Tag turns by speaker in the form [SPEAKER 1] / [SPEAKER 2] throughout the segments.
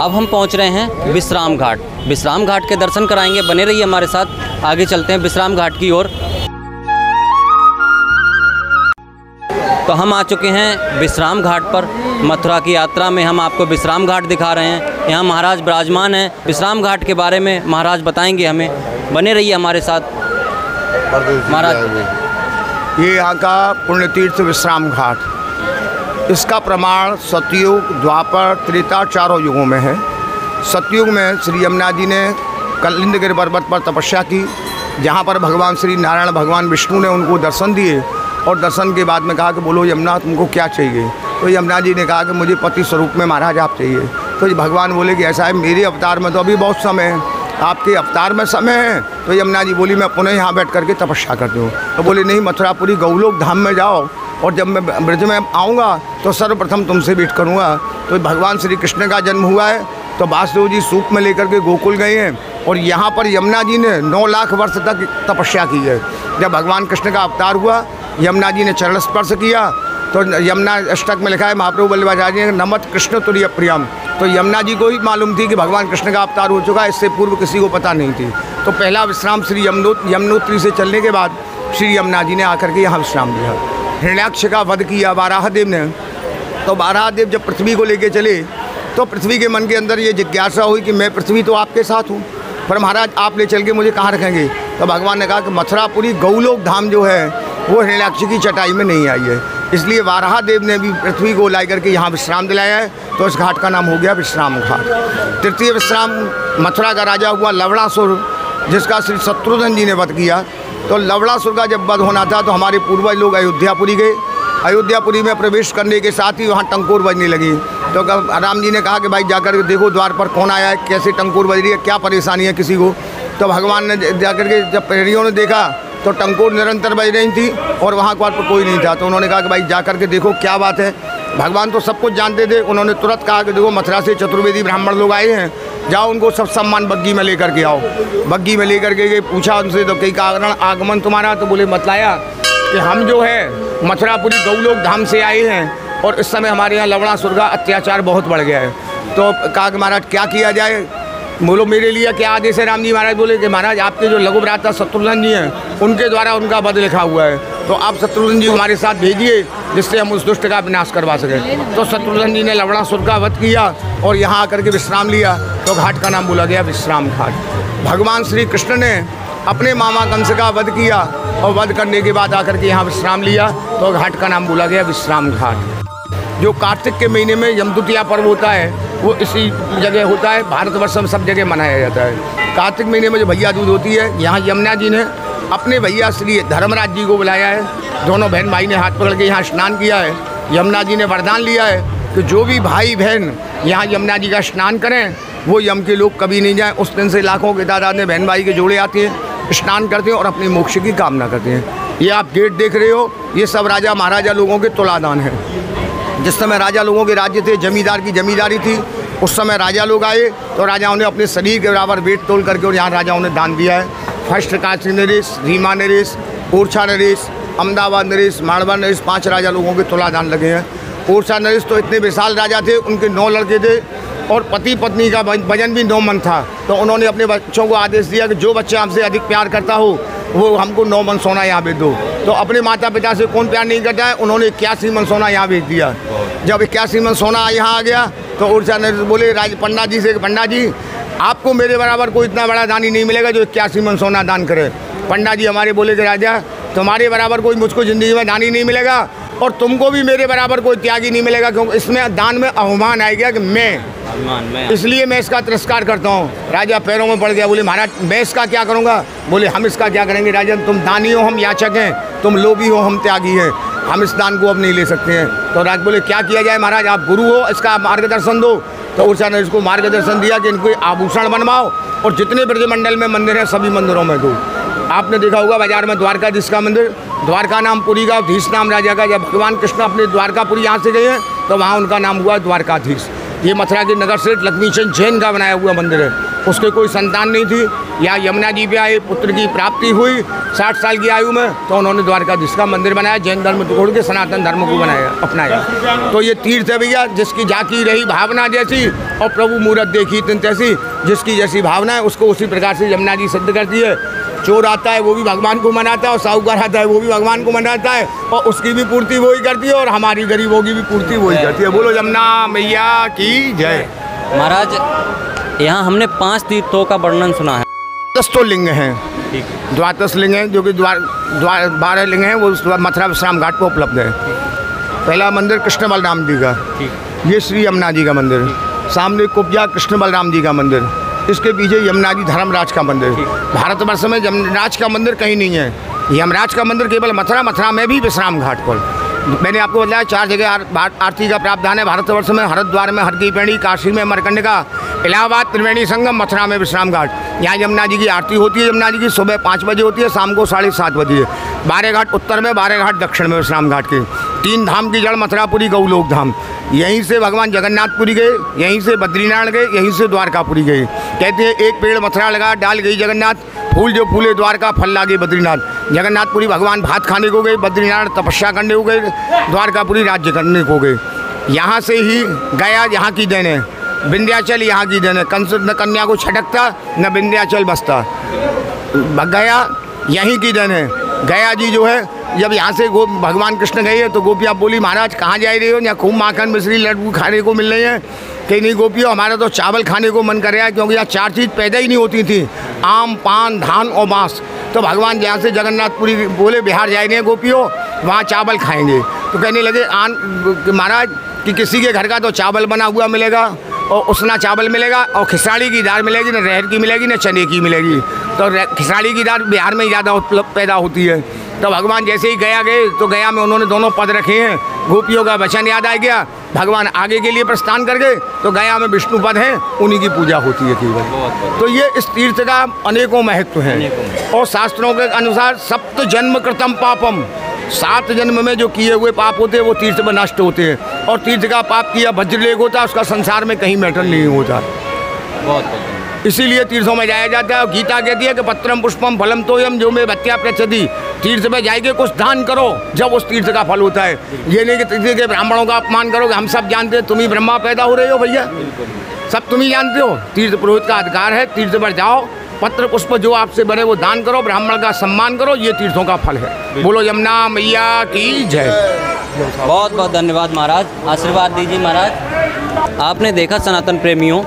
[SPEAKER 1] अब हम पहुंच रहे हैं विश्राम घाट। विश्राम घाट के दर्शन कराएंगे, बने रहिए हमारे साथ। आगे चलते हैं विश्राम घाट की ओर। तो हम आ चुके हैं विश्राम घाट पर। मथुरा की यात्रा में हम आपको विश्राम घाट दिखा रहे हैं। यहाँ महाराज विराजमान हैं। विश्राम घाट के बारे में महाराज बताएंगे हमें, बने रहिए हमारे साथ। महाराज,
[SPEAKER 2] ये यहाँ का पुण्य तीर्थ विश्राम घाट, इसका प्रमाण सतयुग, द्वापर, त्रेता चारों युगों में है। सतयुग में श्री यमुना जी ने कलिंदगिरि पर्वत पर तपस्या की, जहाँ पर भगवान श्री नारायण भगवान विष्णु ने उनको दर्शन दिए और दर्शन के बाद में कहा कि बोलो यमुना तुमको क्या चाहिए। तो यमुना जी ने कहा कि मुझे पति स्वरूप में महाराज आप चाहिए। तो भगवान बोले कि ऐसा है, मेरे अवतार में तो अभी बहुत समय है, आपके अवतार में समय है। तो यमुना जी बोली मैं पुनः यहाँ बैठ करके तपस्या करती हूँ। तो बोले नहीं, मथुरापुरी गौलोक धाम में जाओ और जब मैं ब्रज में आऊँगा तो सर्वप्रथम तुमसे भेंट करूँगा। तो भगवान श्री कृष्ण का जन्म हुआ है तो वासुदेव जी सूप में लेकर के गोकुल गए हैं और यहाँ पर यमुना जी ने 9 लाख वर्ष तक तपस्या की है। जब भगवान कृष्ण का अवतार हुआ, यमुना जी ने चरण स्पर्श किया। तो यमुना अष्टक में लिखा है महाप्रभु वल्लभाचार्य ने नमत कृष्ण तुरीय प्रियम। तो यमुना जी को ही मालूम थी कि भगवान कृष्ण का अवतार हो चुका है, इससे पूर्व किसी को पता नहीं थी। तो पहला विश्राम श्री यमुनोत्री से चलने के बाद श्री यमुना जी ने आकर के यहाँ विश्राम लिया। हिरण्याक्ष का वध किया वाराहदेव ने। तो वाराहदेव जब पृथ्वी को लेके चले तो पृथ्वी के मन के अंदर ये जिज्ञासा हुई कि मैं पृथ्वी तो आपके साथ हूँ, पर महाराज आप ले चल के मुझे कहाँ रखेंगे। तो भगवान ने कहा कि मथुरापुरी गौलोक धाम जो है वो हिरण्याक्ष की चटाई में नहीं आई है, इसलिए वाराहदेव ने भी पृथ्वी को ला करके यहाँ विश्राम दिलाया है। तो इस घाट का नाम हो गया विश्राम घाट। तृतीय विश्राम मथुरा का राजा हुआ लवणासुर, जिसका श्री शत्रुघ्न जी ने वध किया। तो लवणासुर का जब वध होना था तो हमारे पूर्वज लोग अयोध्यापुरी गए। अयोध्यापुरी में प्रवेश करने के साथ ही वहाँ टंकोर बजने लगी। तो राम जी ने कहा कि भाई जाकर देखो द्वार पर कौन आया है, कैसे टंकोर बज रही है, क्या परेशानी है किसी को। तो भगवान ने जाकर के जब प्रहरियों ने देखा तो टंकोर निरंतर बज रही थी और वहाँ द्वार पर कोई नहीं था। तो उन्होंने कहा कि भाई जाकर के देखो क्या बात है। भगवान तो सब कुछ जानते थे। उन्होंने तुरंत कहा कि देखो मथुरा से चतुर्वेदी ब्राह्मण लोग आए हैं, जाओ उनको सब सम्मान बग्गी में लेकर के आओ। बग्गी में लेकर के पूछा उनसे तो कई कारण आगमन तुम्हारा। तो बोले मतलाया कि हम जो है मथुरापुरी गौलोक धाम से आए हैं और इस समय हमारे यहाँ लवणासुर का अत्याचार बहुत बढ़ गया है। तो कहा कि महाराज क्या किया जाए। बोलो मेरे लिए क्या आदेश है। राम जी महाराज बोले कि महाराज आपके जो लघु भ्राता शत्रुघ्न जी हैं उनके द्वारा उनका वध लिखा हुआ है, तो आप शत्रुघ्न जी हमारे साथ भेजिए जिससे हम उस दुष्ट का विनाश करवा सकें। तो शत्रुघ्न जी ने लवणासुर का वध किया और यहाँ आकर के विश्राम लिया। तो घाट का नाम बोला गया विश्राम घाट। भगवान श्री कृष्ण ने अपने मामा कंस का वध किया और वध करने के बाद आकर के यहाँ विश्राम लिया, तो घाट का नाम बोला गया विश्राम घाट। जो कार्तिक के महीने में यमद्वितीया पर्व होता है वो इसी जगह होता है। भारतवर्ष में सब जगह मनाया जाता है। कार्तिक महीने में जो भैया दूज होती है, यहाँ यमुना जी ने अपने भैया श्री धर्मराज जी को बुलाया है। दोनों बहन भाई ने हाथ पकड़ के यहाँ स्नान किया है। यमुना जी ने वरदान लिया है कि जो भी भाई बहन यहाँ यमुना जी का स्नान करें वो यम के लोग कभी नहीं जाएँ। उस दिन से लाखों की तादाद में बहन भाई के जोड़े आते हैं, स्नान करते हैं और अपनी मोक्ष की कामना करते हैं। ये आप गेट देख रहे हो, ये सब राजा महाराजा लोगों के तुलादान है। जिस समय राजा लोगों के राज्य थे, जमींदार की जमींदारी थी, उस समय राजा लोग आए तो राजाओं ने अपने शरीर के बराबर वेट तोल करके और यहाँ राजाओं ने दान दिया है। फर्स्ट काशी नरेश, रीमा नरेश, ओरछा नरेश, अहमदाबाद नरेश, मारवाड़ नरेश, 5 राजा लोगों के तुलादान लगे हैं। ओरछा नरेश तो इतने विशाल राजा थे, उनके 9 लड़के थे और पति पत्नी का वजन भी 9 मन था। तो उन्होंने अपने बच्चों को आदेश दिया कि जो बच्चा हमसे अधिक प्यार करता हो वो हमको 9 मन सोना यहाँ भेज दो। तो अपने माता पिता से कौन प्यार नहीं करता है, उन्होंने 81 मन सोना यहाँ भेज दिया। जब 81 मन सोना यहाँ आ गया तो ओरछा ने बोले पंडा जी से, पंडा जी आपको मेरे बराबर कोई इतना बड़ा दानी नहीं मिलेगा जो 81 मन सोना दान करे। पंडा जी हमारे बोले कि राजा तुम्हारे बराबर कोई मुझको ज़िंदगी में दानी नहीं मिलेगा और तुमको भी मेरे बराबर कोई त्यागी नहीं मिलेगा, क्योंकि इसमें दान में अवमान आएगा कि मैं, इसलिए मैं इसका तिरस्कार करता हूँ। राजा पैरों में पड़ गया, बोले महाराज मैं इसका क्या करूँगा। बोले हम इसका क्या करेंगे राजन, तुम दानी हो हम याचक हैं, तुम लोभी हो हम त्यागी हैं, हम इस दान को अब नहीं ले सकते हैं। तो राज बोले क्या किया जाए महाराज, आप गुरु हो इसका मार्गदर्शन दो। तो ऊर्जा ने इसको मार्गदर्शन दिया कि इनको आभूषण बनवाओ और जितने ब्रजमंडल में मंदिर हैं सभी मंदिरों में दो। आपने देखा होगा बाजार में द्वारकाधीश का मंदिर, द्वारका नाम पुरी का, धीश नाम राजा का। जब भगवान कृष्ण अपने द्वारकापुरी यहाँ से गए हैं तो वहाँ उनका नाम हुआ द्वारकाधीश। ये मथुरा के नगर सेठ लक्ष्मीचंद जैन का बनाया हुआ मंदिर है। उसके कोई संतान नहीं थी या यमुना जी पे आए, पुत्र की प्राप्ति हुई 60 साल की आयु में, तो उन्होंने द्वारकाधीश का मंदिर बनाया, जैन धर्म छोड़ के सनातन धर्म को बनाया, अपनाया। तो ये तीर्थ है भैया, जिसकी जाकी रही भावना जैसी और प्रभु मूरत देखी तिन तैसी, जिसकी जैसी भावना है उसको उसी प्रकार से यमुना जी सिद्ध करती है। चोर आता है वो भी भगवान को मनाता है, और साहूकार आता है वो भी भगवान को मनाता है, और उसकी भी पूर्ति वही करती है, और हमारी गरीबों की भी पूर्ति वही करती है। बोलो यमुना मैया की जय।
[SPEAKER 1] महाराज यहाँ हमने 5 तीर्थों का वर्णन सुना है।
[SPEAKER 2] 10 तो लिंग हैं, द्वादश लिंग हैं, जो कि 12 लिंग हैं, वो मथुरा विश्राम घाट पर उपलब्ध है। पहला मंदिर कृष्ण बलराम जी का, ये श्री यमुना जी का मंदिर, सामने कुब्जा कृष्ण बलराम जी का मंदिर, इसके पीछे यमुना जी धर्मराज का मंदिर। भारतवर्ष में यमराज का मंदिर कहीं नहीं है, यमराज का मंदिर केवल मथुरा में भी विश्राम घाट पर। मैंने आपको बताया 4 जगह आरती का प्रावधान है भारतवर्ष में, हरिद्वार में हर की पैड़ी, काशी में मरकंडका, इलाहाबाद त्रिवेणी संगम, मथुरा में विश्राम घाट। यहाँ यमुना जी की आरती होती है, यमुना जी की सुबह 5 बजे होती है, शाम को 7:30 बजे। 12 घाट उत्तर में, 12 घाट दक्षिण में विश्राम घाट के। 3 धाम की जड़ मथुरापुरी गौलोक धाम, यहीं से भगवान जगन्नाथपुरी गए, यहीं से बद्रीनारायण गए, यहीं से द्वारकापुरी गए। कहते हैं एक पेड़ मथुरा लगा, डाल गई जगन्नाथ, फूल जो फूले द्वारका, फल लागे बद्रीनाथ। जगन्नाथपुरी भगवान भात खाने को गए, बद्रीनारायण तपस्या करने को गए, द्वारकापुरी राज्य करने को गए। यहाँ से ही गया यहाँ की देन है, विंध्याचल यहाँ की देन है। कंस न कन्या को छटकता न विंध्याचल बसता, गया यहीं की देन है। गया जी जो है, जब यहाँ से भगवान कृष्ण गए तो गोपियाँ बोली महाराज कहाँ जा रहे हो, यहाँ खूब माखन मिश्री लड्डू खाने को मिल रहे हैं। कहीं नहीं गोपियों, हमारा तो चावल खाने को मन कर रहा है, क्योंकि यहाँ 4 चीज़ पैदा ही नहीं होती थी, आम, पान, धान और बाँस। तो भगवान जहाँ से जगन्नाथपुरी बोले बिहार जा रहे हैं गोपियों, वहाँ चावल खाएंगे। तो कहने लगे महाराज कि किसी के घर का तो चावल बना हुआ मिलेगा, और उसना चावल मिलेगा, और खिसाड़ी की दाल मिलेगी, न रहर की मिलेगी न चने की मिलेगी। तो खिसाड़ी की दाल बिहार में ही ज़्यादा उपलब्ध पैदा होती है। तो भगवान जैसे ही गया गए तो गया में उन्होंने दोनों पद रखे हैं। गोपियों का वचन याद आ गया, भगवान आगे के लिए प्रस्थान कर गए, तो गया में विष्णु पद हैं, उन्हीं की पूजा होती है केवल। तो ये इस तीर्थ का अनेकों महत्व हैं, और शास्त्रों के अनुसार 7 जन्म कृतम पापम, 7 जन्म में जो किए हुए पाप होते हैं वो तीर्थ में नष्ट होते हैं, और तीर्थ का पाप किया वज्रलेख होता है, उसका संसार में कहीं मैटर नहीं होता। इसीलिए तीर्थों में जाया जाता है। गीता कहती है कि पत्रम पुष्पम फलम तोयम जो में भत्या प्रचति, तीर्थ में जाएंगे कुछ दान करो, जब उस तीर्थ का फल होता है। ये नहीं कि तीर्थ के ब्राह्मणों का अपमान करोगे, हम सब जानते हैं तुम ही ब्रह्मा पैदा हो रहे हो भैया, सब तुम ही जानते हो। तीर्थ पुरोहित का अधिकार है, तीर्थ पर जाओ, पत्र पुष्प जो आपसे बने वो दान करो, ब्राह्मण का सम्मान करो, ये तीर्थों का फल है। बोलो यमुना मैया की जय।
[SPEAKER 1] बहुत बहुत धन्यवाद महाराज, आशीर्वाद दीजिए महाराज। आपने देखा सनातन प्रेमियों,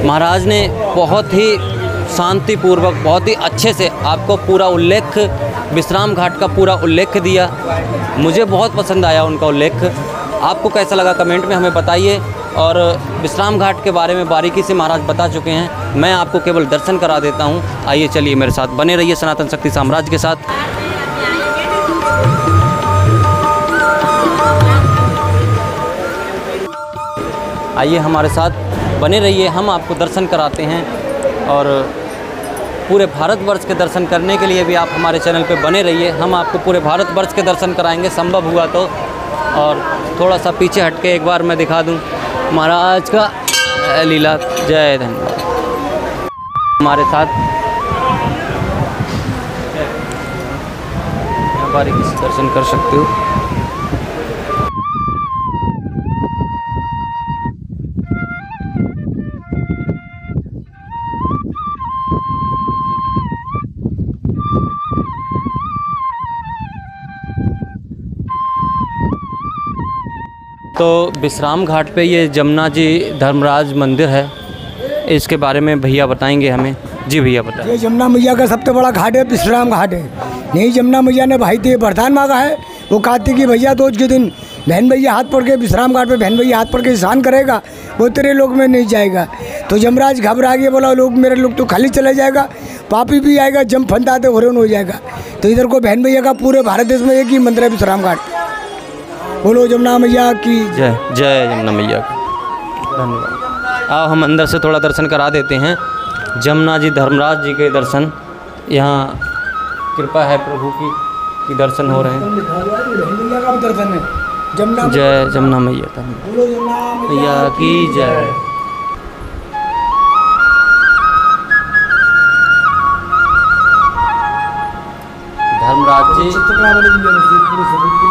[SPEAKER 1] महाराज ने बहुत ही शांतिपूर्वक, बहुत ही अच्छे से आपको पूरा उल्लेख, विश्राम घाट का पूरा उल्लेख दिया। मुझे बहुत पसंद आया उनका उल्लेख। आपको कैसा लगा कमेंट में हमें बताइए। और विश्राम घाट के बारे में बारीकी से महाराज बता चुके हैं, मैं आपको केवल दर्शन करा देता हूँ। आइए चलिए मेरे साथ, बने रहिए सनातन शक्ति साम्राज्य के साथ। आइए हमारे साथ बने रहिए, हम आपको दर्शन कराते हैं। और पूरे भारतवर्ष के दर्शन करने के लिए भी आप हमारे चैनल पे बने रहिए, हम आपको पूरे भारतवर्ष के दर्शन कराएंगे संभव हुआ तो। और थोड़ा सा पीछे हट के एक बार मैं दिखा दूं महाराज का लीला। जय धन्यवाद। हमारे साथ बारीकी से दर्शन कर सकते हो। तो विश्राम घाट पे ये जमुना जी धर्मराज मंदिर है, इसके बारे में भैया बताएंगे हमें। जी भैया बताएं।
[SPEAKER 3] ये जमुना मैया का सबसे बड़ा घाट है, विश्राम घाट है। यही जमुना मैया ने भाई थे वरदान मांगा है, वो कार्तिकी भैया दोज के दिन बहन भैया हाथ पड़ के विश्राम घाट पे बहन भैया हाथ पड़ के स्नान करेगा, वो तेरे लोग में नहीं जाएगा। तो यमराज घबरा गया, बोला लोग मेरे लोग तो खाली चला जाएगा, पापी भी आएगा, जम फंदाते होरन हो जाएगा। तो इधर को बहन भैया का पूरे भारत देश में एक ही मंदिर है, विश्राम घाट। बोलो जमुना मैया की
[SPEAKER 1] जय। जय जमुना मैया की। धन्यवाद। आओ हम अंदर से थोड़ा दर्शन करा देते हैं। जमुना जी धर्मराज जी के दर्शन, यहाँ कृपा है प्रभु की दर्शन हो रहे हैं।
[SPEAKER 3] मैया का दर्शन है।
[SPEAKER 1] जय जमुना मैया मैया की जय। धर्मराज जी।
[SPEAKER 3] चित्रकला वाले भी व्यवस्थित पूरे सबूत की।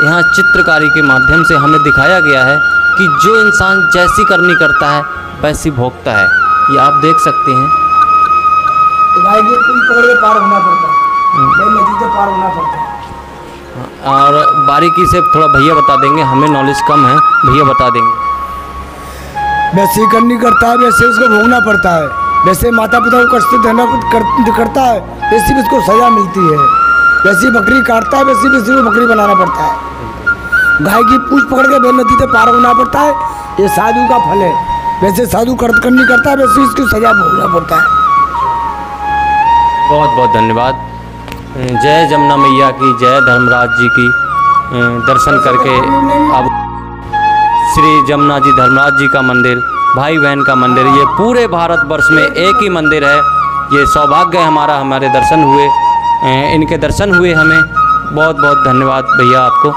[SPEAKER 1] यहाँ चित्रकारी के माध्यम से हमें दिखाया गया है कि जो इंसान जैसी करनी करता है वैसी भोगता है। ये आप देख सकते हैं।
[SPEAKER 3] गाय के पुल पकड़ के पार होना पड़ता है, नदी से पार होना पड़ता है।
[SPEAKER 1] और बारीकी से थोड़ा भैया बता देंगे, हमें नॉलेज कम है, भैया बता देंगे।
[SPEAKER 3] वैसे करनी करता है वैसे उसको भोगना पड़ता है। वैसे माता पिता को कष्ट देना करता है वैसी भी उसको सजा मिलती है। वैसी बकरी काटता है वैसी भी उसको बकरी बनाना पड़ता है। गाय की पूंछ पकड़ के बेल नदी से पार होना पड़ता है, ये साधु का फल है। वैसे साधु करनी करता है वैसे इसकी सजा भोगना पड़ता है।
[SPEAKER 1] बहुत बहुत धन्यवाद। जय जमुना मैया की, जय धर्मराज जी की। दर्शन करके अब श्री जमुना जी धर्मराज जी का मंदिर, भाई बहन का मंदिर, ये पूरे भारतवर्ष में एक ही मंदिर है। ये सौभाग्य है हमारा, हमारे दर्शन हुए, इनके दर्शन हुए हमें। बहुत बहुत धन्यवाद भैया आपको।